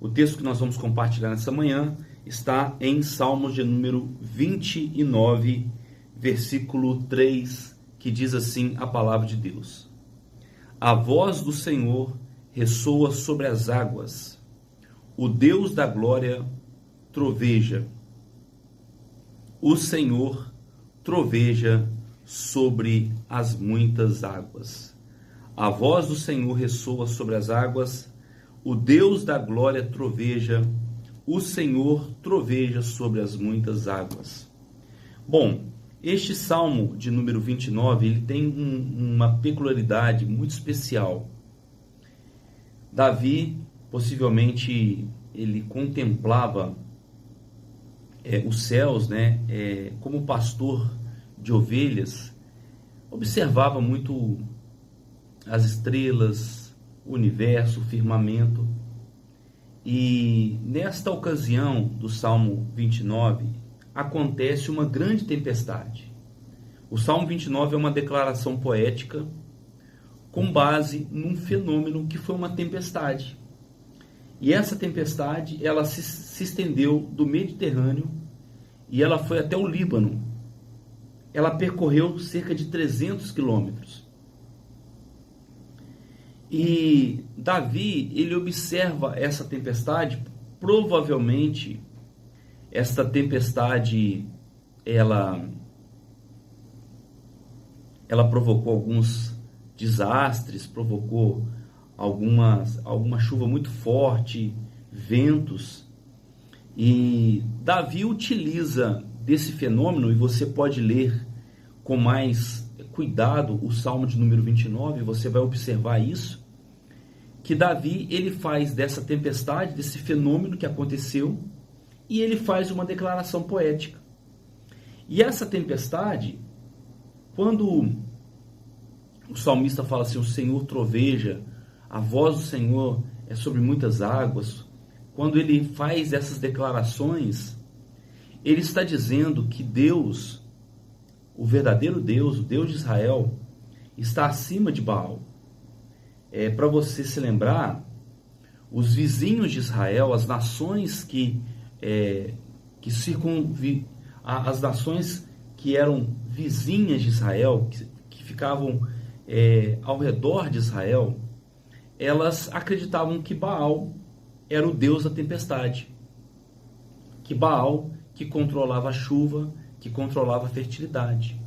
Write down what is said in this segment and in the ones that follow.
O texto que nós vamos compartilhar nessa manhã está em Salmos de número 29, versículo 3, que diz assim a palavra de Deus: A voz do Senhor ressoa sobre as águas, o Deus da glória troveja. O Senhor troveja sobre as muitas águas. A voz do Senhor ressoa sobre as águas, o Deus da glória troveja, o Senhor troveja sobre as muitas águas. Bom, este Salmo de número 29, ele tem uma peculiaridade muito especial. Davi, possivelmente, ele contemplava os céus, como pastor de ovelhas, observava muito as estrelas, o universo, o firmamento. E nesta ocasião do Salmo 29, acontece uma grande tempestade. O Salmo 29 é uma declaração poética com base num fenômeno que foi uma tempestade. E essa tempestade, ela se estendeu do Mediterrâneo e ela foi até o Líbano. Ela percorreu cerca de 300 quilômetros. E Davi, ele observa essa tempestade. Provavelmente, esta tempestade, ela provocou alguns desastres, provocou alguma chuva muito forte, ventos. E Davi utiliza desse fenômeno, e você pode ler com mais cuidado o Salmo de número 29, você vai observar isso, que Davi, ele faz dessa tempestade, desse fenômeno que aconteceu, e ele faz uma declaração poética. E essa tempestade, quando o salmista fala assim, o Senhor troveja, a voz do Senhor é sobre muitas águas, quando ele faz essas declarações, ele está dizendo que Deus, o verdadeiro Deus, o Deus de Israel, está acima de Baal. Para você se lembrar, os vizinhos de Israel, as nações as nações que eram vizinhas de Israel, que ficavam ao redor de Israel, elas acreditavam que Baal era o Deus da tempestade, que Baal que controlava a chuva, que controlava a fertilidade.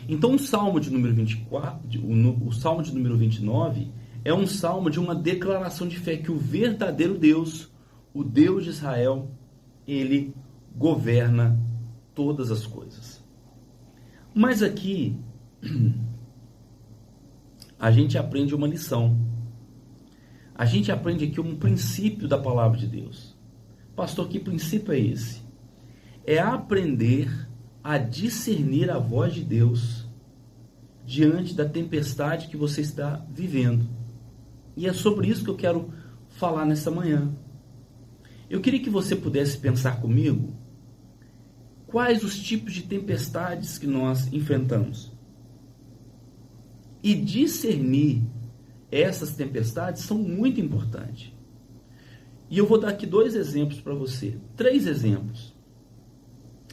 Então o Salmo de número 29 é um salmo de uma declaração de fé que o verdadeiro Deus, o Deus de Israel, ele governa todas as coisas. Mas aqui a gente aprende uma lição. A gente aprende aqui um princípio da palavra de Deus. Pastor, que princípio é esse? É aprender a discernir a voz de Deus diante da tempestade que você está vivendo. E é sobre isso que eu quero falar nessa manhã. Eu queria que você pudesse pensar comigo quais os tipos de tempestades que nós enfrentamos. E discernir essas tempestades são muito importantes. E eu vou dar aqui 2 exemplos para você. 3 exemplos.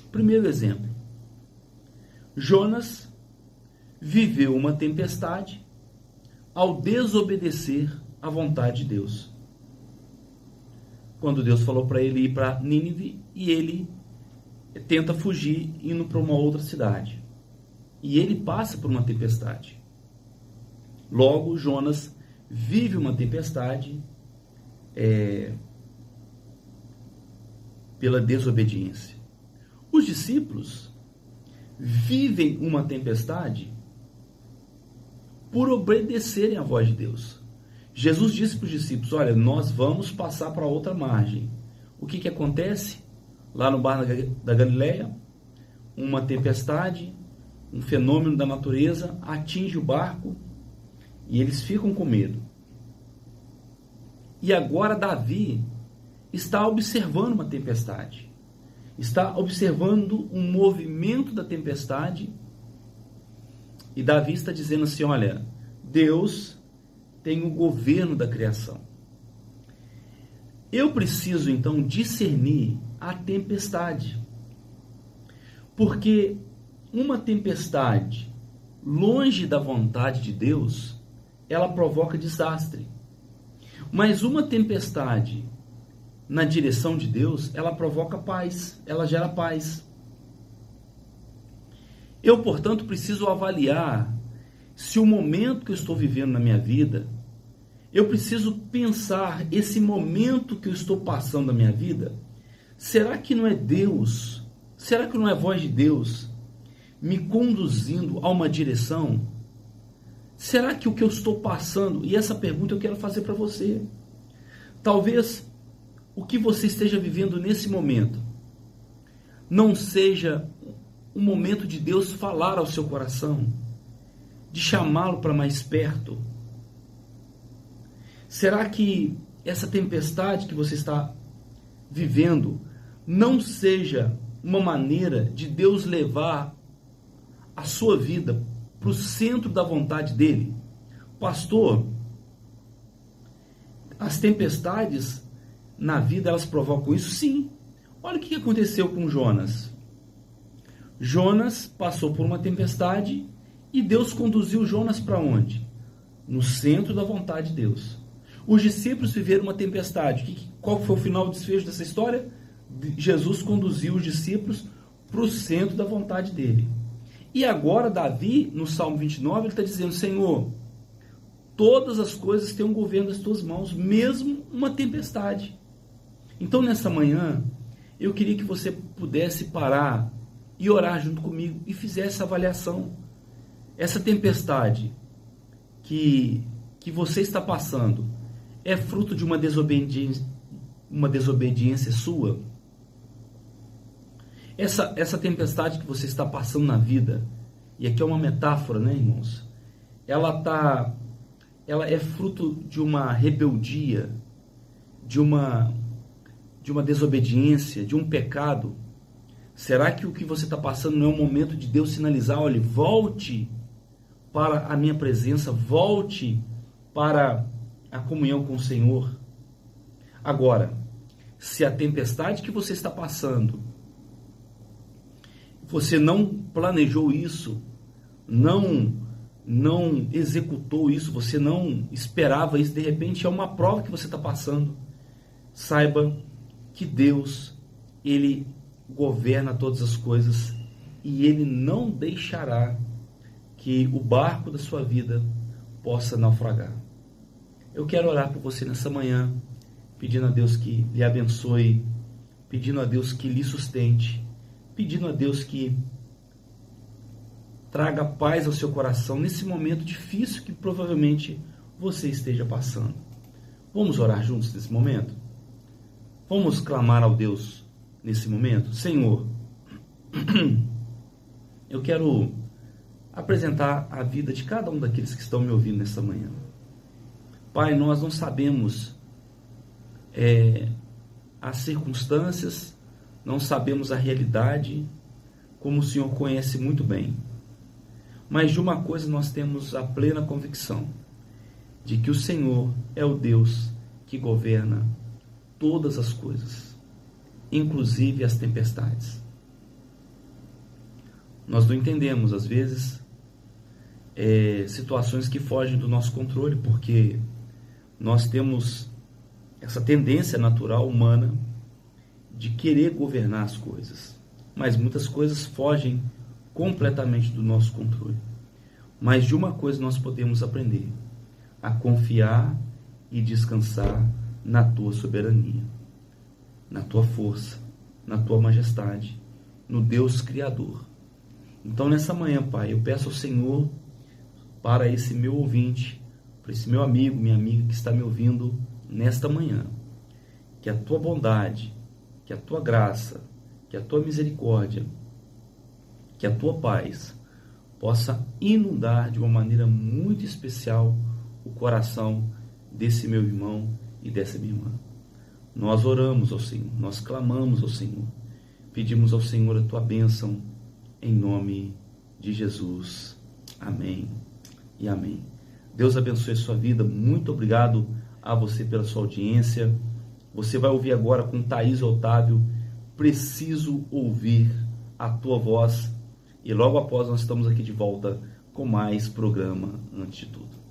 Primeiro exemplo. Jonas viveu uma tempestade ao desobedecer à vontade de Deus. Quando Deus falou para ele ir para Nínive, e ele tenta fugir indo para uma outra cidade. E ele passa por uma tempestade. Logo, Jonas vive uma tempestade pela desobediência. Os discípulos vivem uma tempestade por obedecerem à voz de Deus. Jesus disse para os discípulos, olha, nós vamos passar para outra margem. O que acontece? Lá no Mar da Galileia, uma tempestade, um fenômeno da natureza atinge o barco e eles ficam com medo. E agora Davi está observando uma tempestade. Está observando um movimento da tempestade. E Davi está dizendo assim, olha, Deus tem o governo da criação. Eu preciso então discernir a tempestade, porque uma tempestade longe da vontade de Deus, ela provoca desastre. Mas uma tempestade na direção de Deus, ela provoca paz, ela gera paz. Eu, portanto, preciso avaliar se o momento que eu estou vivendo na minha vida, eu preciso pensar esse momento que eu estou passando na minha vida, será que não é Deus? Será que não é a voz de Deus me conduzindo a uma direção? Será que o que eu estou passando, e essa pergunta eu quero fazer para você, talvez o que você esteja vivendo nesse momento não seja um momento de Deus falar ao seu coração, de chamá-lo para mais perto. Será que essa tempestade que você está vivendo não seja uma maneira de Deus levar a sua vida para o centro da vontade dele? Pastor, as tempestades na vida, elas provocam isso? Sim. Olha o que aconteceu com Jonas. Jonas passou por uma tempestade e Deus conduziu Jonas para onde? No centro da vontade de Deus. Os discípulos viveram uma tempestade. Qual foi o final do desfecho dessa história? Jesus conduziu os discípulos para o centro da vontade dele. E agora Davi, no Salmo 29, ele está dizendo: Senhor, todas as coisas têm um governo das tuas mãos, mesmo uma tempestade. Então, nessa manhã, eu queria que você pudesse parar e orar junto comigo e fizesse essa avaliação. Essa tempestade que você está passando é fruto de uma desobediência sua? Essa tempestade que você está passando na vida, e aqui é uma metáfora, né, irmãos? Ela é fruto de uma rebeldia, de uma desobediência, de um pecado. Será que o que você está passando não é um momento de Deus sinalizar: olha, volte para a minha presença, volte para a comunhão com o Senhor? Agora, se a tempestade que você está passando, você não planejou isso, não executou isso, você não esperava isso, de repente é uma prova que você está passando, saiba que Deus, Ele governa todas as coisas e Ele não deixará que o barco da sua vida possa naufragar. Eu quero orar por você nessa manhã, pedindo a Deus que lhe abençoe, pedindo a Deus que lhe sustente, pedindo a Deus que traga paz ao seu coração nesse momento difícil que provavelmente você esteja passando. Vamos orar juntos nesse momento? Vamos clamar ao Deus nesse momento? Senhor, eu quero apresentar a vida de cada um daqueles que estão me ouvindo nessa manhã. Pai, nós não sabemos as circunstâncias, não sabemos a realidade, como o Senhor conhece muito bem. Mas de uma coisa nós temos a plena convicção, de que o Senhor é o Deus que governa todas as coisas, inclusive as tempestades. Nós não entendemos, às vezes, situações que fogem do nosso controle, porque nós temos essa tendência natural humana de querer governar as coisas, mas muitas coisas fogem completamente do nosso controle. Mas de uma coisa nós podemos aprender: a confiar e descansar na tua soberania, na tua força, na tua majestade, no Deus Criador. Então, nessa manhã, Pai, eu peço ao Senhor, para esse meu ouvinte, para esse meu amigo, minha amiga que está me ouvindo nesta manhã, que a tua bondade, que a tua graça, que a tua misericórdia, que a tua paz possa inundar de uma maneira muito especial o coração desse meu irmão e dessa minha irmã. Nós oramos ao Senhor, nós clamamos ao Senhor, pedimos ao Senhor a tua bênção, em nome de Jesus. Amém e amém. Deus abençoe a sua vida. Muito obrigado a você pela sua audiência Você vai ouvir agora com Thaís Otávio, Preciso Ouvir a Tua Voz. E logo após nós estamos aqui de volta com mais programa Antes de Tudo.